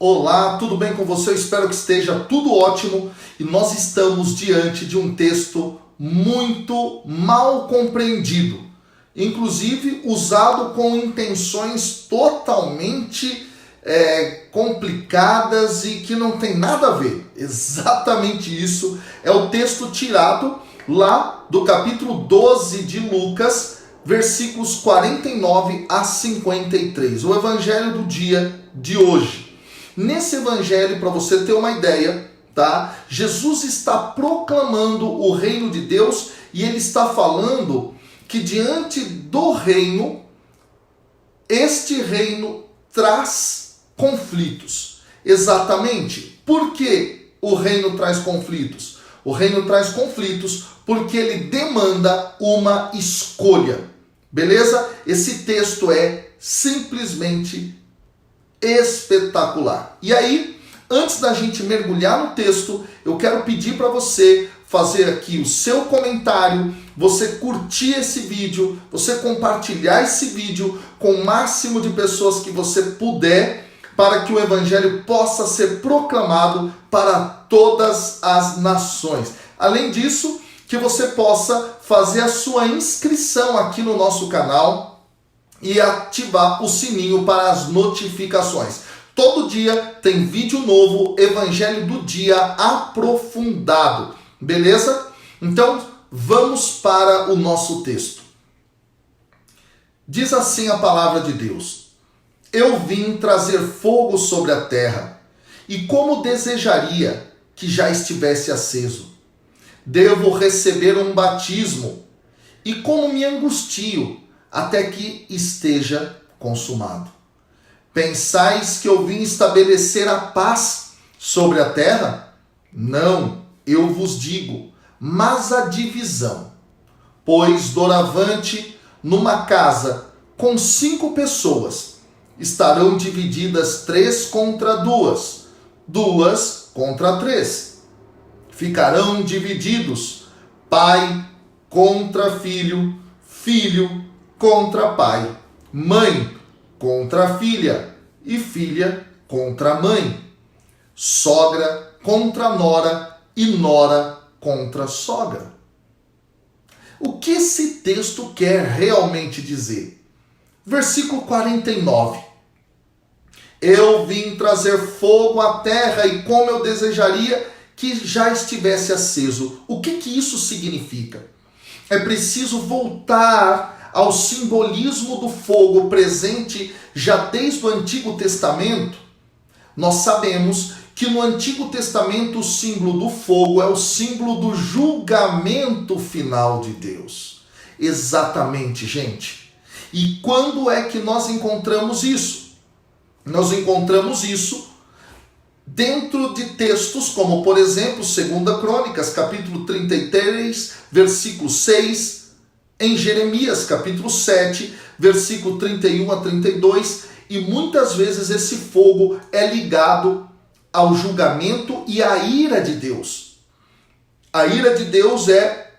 Olá, tudo bem com você? Eu espero que esteja tudo ótimo e nós estamos diante de um texto muito mal compreendido, inclusive usado com intenções totalmente complicadas e que não tem nada a ver. Exatamente isso é o texto tirado lá do capítulo 12 de Lucas, versículos 49 a 53, o evangelho do dia de hoje. Nesse evangelho, para você ter uma ideia, tá? Jesus está proclamando o reino de Deus e ele está falando que diante do reino, este reino traz conflitos. Exatamente. Por que o reino traz conflitos? O reino traz conflitos porque ele demanda uma escolha. Beleza? Esse texto é simplesmente espetacular. E aí, antes da gente mergulhar no texto, eu quero pedir para você fazer aqui o seu comentário, você curtir esse vídeo, você compartilhar esse vídeo com o máximo de pessoas que você puder, para que o evangelho possa ser proclamado para todas as nações. Além disso, que você possa fazer a sua inscrição aqui no nosso canal e ativar o sininho para as notificações. Todo dia tem vídeo novo, Evangelho do Dia aprofundado. Beleza? Então, vamos para o nosso texto. Diz assim a palavra de Deus: Eu vim trazer fogo sobre a terra, e como desejaria que já estivesse aceso. Devo receber um batismo, e como me angustio até que esteja consumado. Pensais que eu vim estabelecer a paz sobre a terra? Não, eu vos digo, mas a divisão. Pois doravante, numa casa com 5 pessoas, estarão divididas 3 contra 2, 2 contra 3. Ficarão divididos pai contra filho, filho contra pai, mãe contra filha e filha contra mãe, sogra contra nora e nora contra sogra. O que esse texto quer realmente dizer? Versículo 49. Eu vim trazer fogo à terra e como eu desejaria que já estivesse aceso. O que isso significa? É preciso voltar ao simbolismo do fogo presente já desde o Antigo Testamento. Nós sabemos que no Antigo Testamento o símbolo do fogo é o símbolo do julgamento final de Deus. Exatamente, gente. E quando é que nós encontramos isso? Nós encontramos isso dentro de textos como, por exemplo, 2 Crônicas, capítulo 33, versículo 6, em Jeremias, capítulo 7, versículo 31 a 32, e muitas vezes esse fogo é ligado ao julgamento e à ira de Deus. A ira de Deus é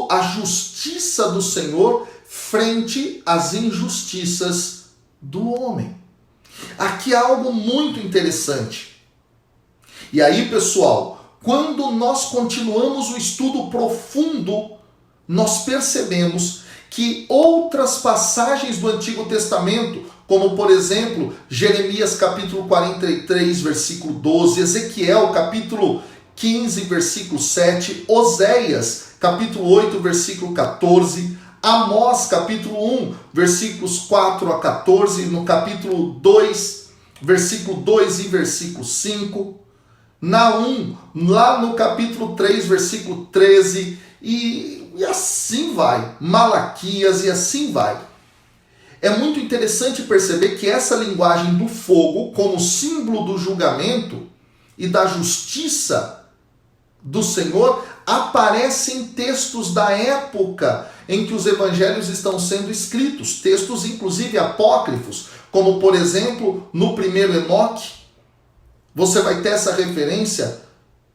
a justiça do Senhor frente às injustiças do homem. Aqui há algo muito interessante. E aí, pessoal, quando nós continuamos o estudo profundo, nós percebemos que outras passagens do Antigo Testamento, como por exemplo, Jeremias capítulo 43, versículo 12, Ezequiel capítulo 15, versículo 7, Oséias capítulo 8, versículo 14, Amós capítulo 1, versículos 4 a 14, no capítulo 2, versículo 2 e versículo 5, Naum, lá no capítulo 3, versículo 13, e assim vai, Malaquias e assim vai. É muito interessante perceber que essa linguagem do fogo, como símbolo do julgamento e da justiça do Senhor, aparece em textos da época em que os evangelhos estão sendo escritos, textos inclusive apócrifos, como por exemplo no primeiro Enoque. Você vai ter essa referência.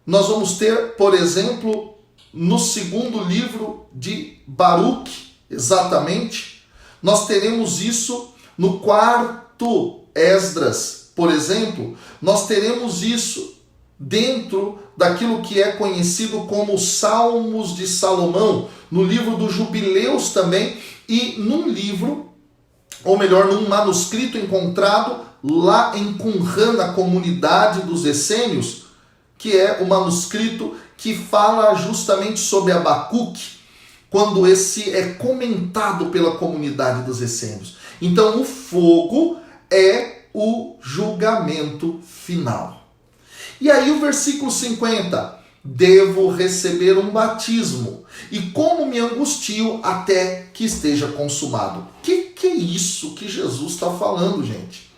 Nós vamos ter, por exemplo, no segundo livro de Baruque, exatamente. Nós teremos isso no quarto Esdras, por exemplo, nós teremos isso dentro daquilo que é conhecido como Salmos de Salomão, no livro dos Jubileus também, e num livro, ou melhor, num manuscrito encontrado lá em Qumran, na comunidade dos essênios, que é o manuscrito que fala justamente sobre Abacuque, quando esse é comentado pela comunidade dos essênios. Então o fogo é o julgamento final. E aí o versículo 50, devo receber um batismo, e como me angustio até que esteja consumado. Que é isso que Jesus está falando, gente?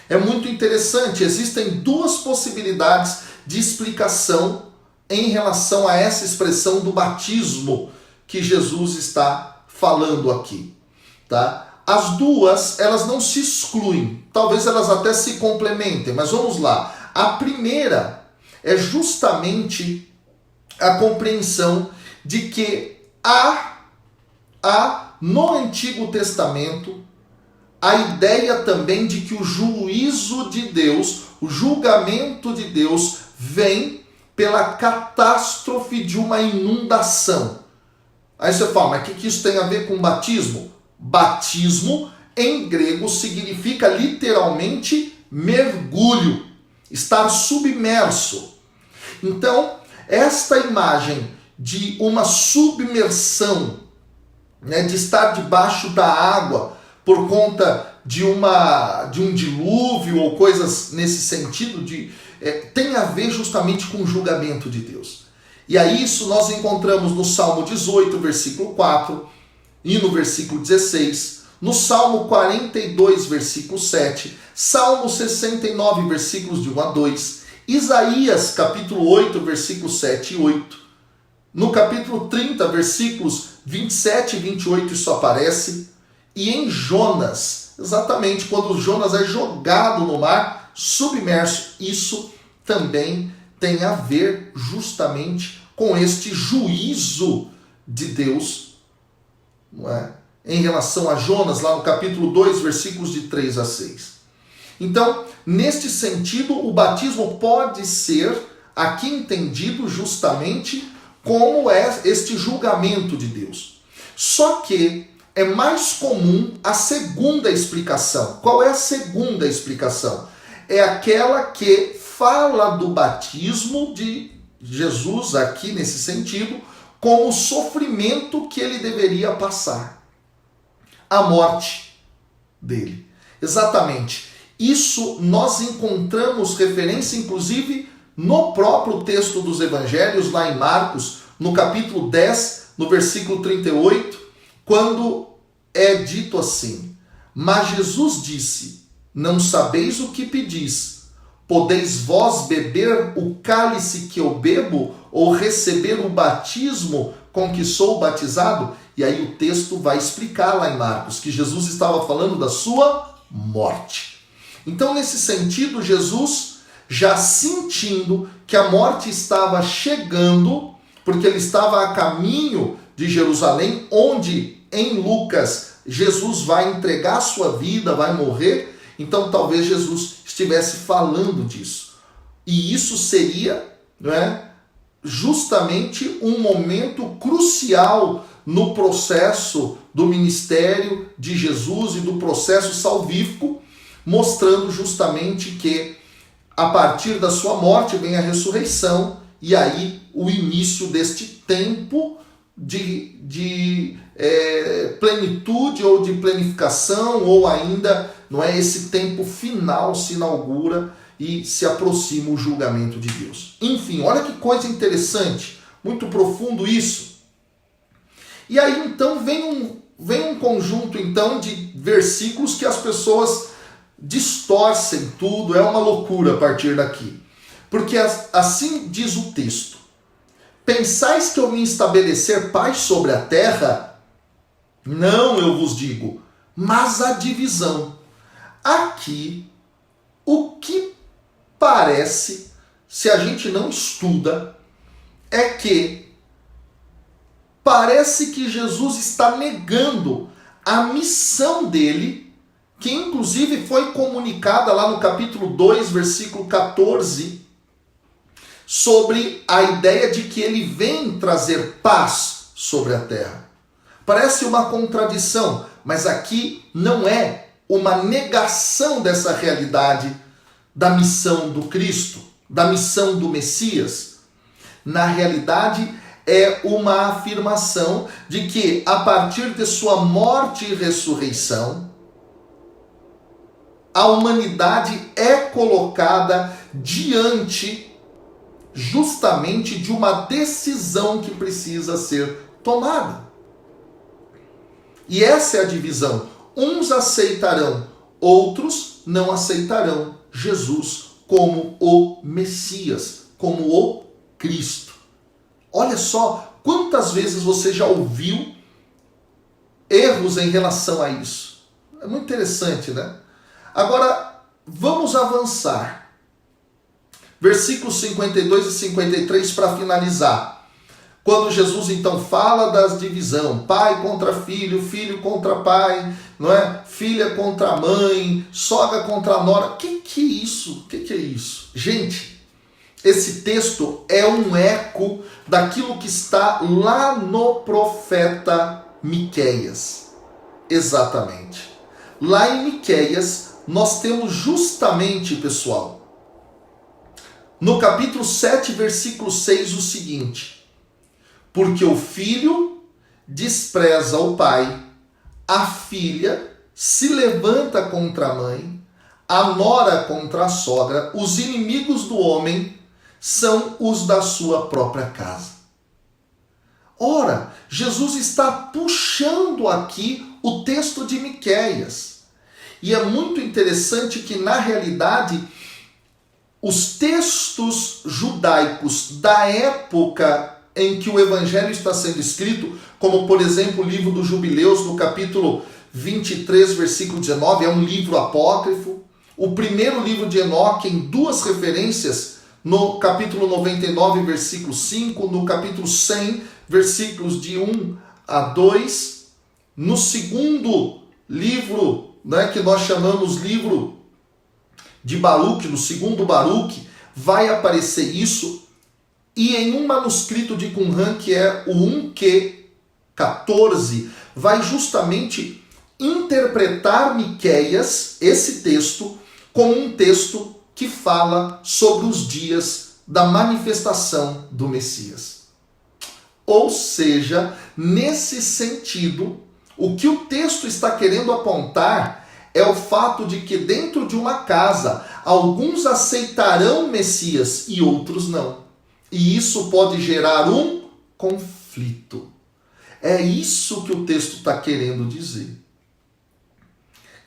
É muito interessante, existem duas possibilidades de explicação em relação a essa expressão do batismo que Jesus está falando aqui, tá? As duas, elas não se excluem, talvez elas até se complementem, mas vamos lá. A primeira é justamente a compreensão de que há no Antigo Testamento a ideia também de que o juízo de Deus, o julgamento de Deus vem pela catástrofe de uma inundação. Aí você fala, mas o que isso tem a ver com batismo? Batismo, em grego, significa literalmente mergulho, estar submerso. Então, esta imagem de uma submersão, né, de estar debaixo da água por conta de um dilúvio ou coisas nesse sentido, tem a ver justamente com o julgamento de Deus. E aí isso nós encontramos no Salmo 18, versículo 4, e no versículo 16, no Salmo 42, versículo 7, Salmo 69, versículos de 1 a 2, Isaías, capítulo 8, versículos 7 e 8, no capítulo 30, versículos 27 e 28, isso aparece, e em Jonas, exatamente quando Jonas é jogado no mar, submerso, isso também tem a ver justamente com este juízo de Deus, não é? Em relação a Jonas, lá no capítulo 2, versículos de 3 a 6. Então, neste sentido, o batismo pode ser aqui entendido justamente como é este julgamento de Deus. Só que é mais comum a segunda explicação. Qual é a segunda explicação? É aquela que fala do batismo de Jesus, aqui nesse sentido, com o sofrimento que ele deveria passar. A morte dele. Exatamente. Isso nós encontramos referência, inclusive, no próprio texto dos evangelhos, lá em Marcos, no capítulo 10, no versículo 38, quando é dito assim: mas Jesus disse, não sabeis o que pedis, podeis vós beber o cálice que eu bebo, ou receber o batismo com que sou batizado? E aí o texto vai explicar lá em Marcos que Jesus estava falando da sua morte. Então, nesse sentido, Jesus, já sentindo que a morte estava chegando, porque ele estava a caminho de Jerusalém, onde em Lucas Jesus vai entregar a sua vida, vai morrer. Então talvez Jesus estivesse falando disso. E isso seria, não é, justamente um momento crucial no processo do ministério de Jesus e do processo salvífico, mostrando justamente que a partir da sua morte vem a ressurreição e aí o início deste tempo de plenitude ou de planificação, ou ainda, não é, esse tempo final se inaugura e se aproxima o julgamento de Deus. Enfim, olha que coisa interessante, muito profundo isso. E aí então vem um conjunto então de versículos que as pessoas distorcem tudo, é uma loucura a partir daqui. Porque assim diz o texto: pensais que eu vim estabelecer paz sobre a terra? Não, eu vos digo, mas a divisão. Aqui, o que parece, se a gente não estuda, é que parece que Jesus está negando a missão dele que inclusive foi comunicada lá no capítulo 2, versículo 14, sobre a ideia de que ele vem trazer paz sobre a terra. Parece uma contradição, mas aqui não é uma negação dessa realidade da missão do Cristo, da missão do Messias. Na realidade, é uma afirmação de que, a partir de sua morte e ressurreição, a humanidade é colocada diante justamente de uma decisão que precisa ser tomada. E essa é a divisão. Uns aceitarão, outros não aceitarão Jesus como o Messias, como o Cristo. Olha só quantas vezes você já ouviu erros em relação a isso. É muito interessante, né? Agora, vamos avançar. Versículos 52 e 53 para finalizar. Quando Jesus então fala das divisão, pai contra filho, filho contra pai, não é? Filha contra mãe, sogra contra nora. O que é isso? O que é isso? Gente, esse texto é um eco daquilo que está lá no profeta Miqueias. Exatamente. Lá em Miqueias, nós temos justamente, pessoal, no capítulo 7, versículo 6, o seguinte: porque o filho despreza o pai, a filha se levanta contra a mãe, a nora contra a sogra, os inimigos do homem são os da sua própria casa. Ora, Jesus está puxando aqui o texto de Miqueias. E é muito interessante que, na realidade, os textos judaicos da época em que o evangelho está sendo escrito, como por exemplo o livro dos Jubileus, no capítulo 23, versículo 19, é um livro apócrifo. O primeiro livro de Enoque, em duas referências, no capítulo 99, versículo 5, no capítulo 100, versículos de 1 a 2. No segundo livro, né, que nós chamamos livro de Baruque, no segundo Baruque, vai aparecer isso. E em um manuscrito de Qumran, que é o 1Q14, vai justamente interpretar Miqueias, esse texto, como um texto que fala sobre os dias da manifestação do Messias. Ou seja, nesse sentido, o que o texto está querendo apontar é o fato de que dentro de uma casa, alguns aceitarão o Messias e outros não. E isso pode gerar um conflito. É isso que o texto está querendo dizer.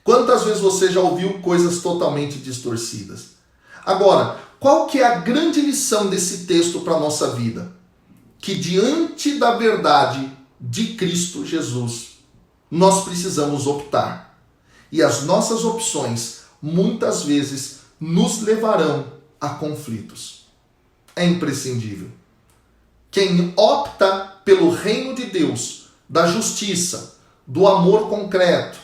Quantas vezes você já ouviu coisas totalmente distorcidas? Agora, qual que é a grande lição desse texto para a nossa vida? Que diante da verdade de Cristo Jesus, nós precisamos optar. E as nossas opções, muitas vezes, nos levarão a conflitos. É imprescindível. Quem opta pelo reino de Deus, da justiça, do amor concreto,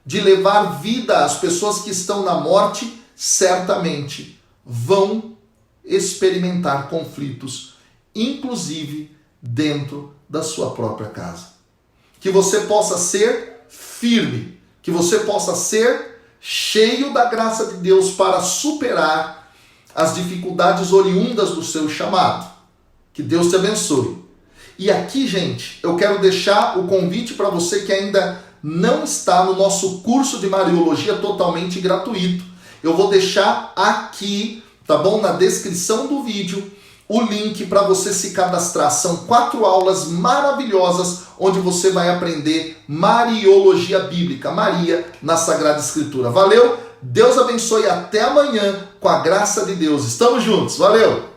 de levar vida às pessoas que estão na morte, certamente vão experimentar conflitos, inclusive dentro da sua própria casa. Que você possa ser firme, que você possa ser cheio da graça de Deus para superar as dificuldades oriundas do seu chamado. Que Deus te abençoe. E aqui, gente, eu quero deixar o convite para você que ainda não está no nosso curso de Mariologia totalmente gratuito. Eu vou deixar aqui, tá bom? Na descrição do vídeo, o link para você se cadastrar. São 4 aulas maravilhosas onde você vai aprender Mariologia Bíblica, Maria na Sagrada Escritura. Valeu? Deus abençoe, até amanhã, com a graça de Deus. Estamos juntos, valeu!